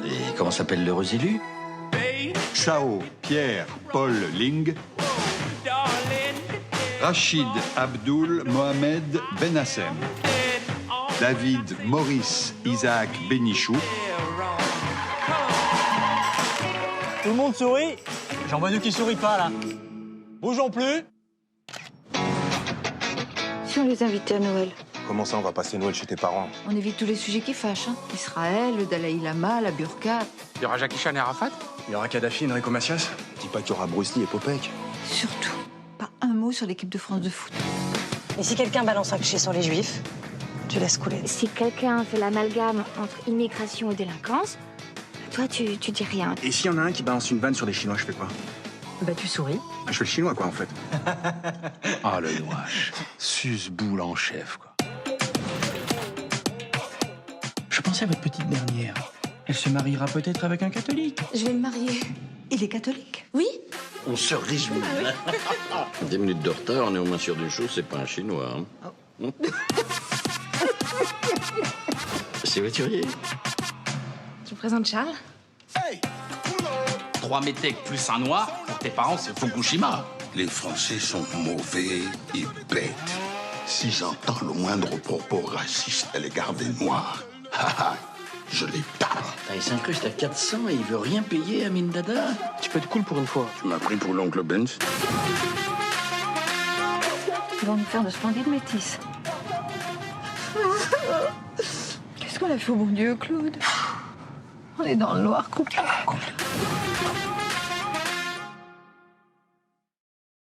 Et comment s'appelle l'heureux élu? Chao Pierre Paul Ling, Rachid Abdul Mohamed Benassem, David Maurice Isaac Benichou, Tout le monde sourit. J'en vois deux qui sourient pas, là. Bougeons plus. Si on les invitait à Noël, Comment ça, on va passer Noël chez tes parents? on évite tous les sujets qui fâchent. Hein. Israël, le Dalai Lama, la burqa. Il y aura Jackie Chan et Arafat? Il y aura Kadhafi, Enrico Macias. Dis pas qu'il y aura Bruce Lee et Popek. Surtout, pas un mot sur l'équipe de France de foot. Et si quelqu'un balance un cliché sur les juifs, tu laisses couler. Si quelqu'un fait l'amalgame entre immigration et délinquance, toi, tu dis rien. Et s'il y en a un qui balance une vanne sur les Chinois, je fais quoi? Bah tu souris. Je fais le chinois, quoi, en fait. Ah, le nouache. Suce-boule en chef, quoi. Je pensais à votre petite dernière. Elle se mariera peut-être avec un catholique. Je vais me marier. Il est catholique? Oui? On se réjouit. 10 minutes de retard, on est au moins sûr d'une chose, c'est pas un Chinois. Hein. C'est voiturier. Tu présentes Charles? 3 métèques plus un noir, pour tes parents, c'est Fukushima. Les Français sont mauvais et bêtes. Si j'entends le moindre propos raciste à l'égard des Noirs, je les tape. Il s'incruste à 400 et il veut rien payer à Mindada. Tu peux être cool pour une fois. Tu m'as pris pour l'oncle Benz. Ils vont nous faire de splendides métis. Qu'est-ce qu'on a fait au bon Dieu, Claude? On est dans le noir complètement.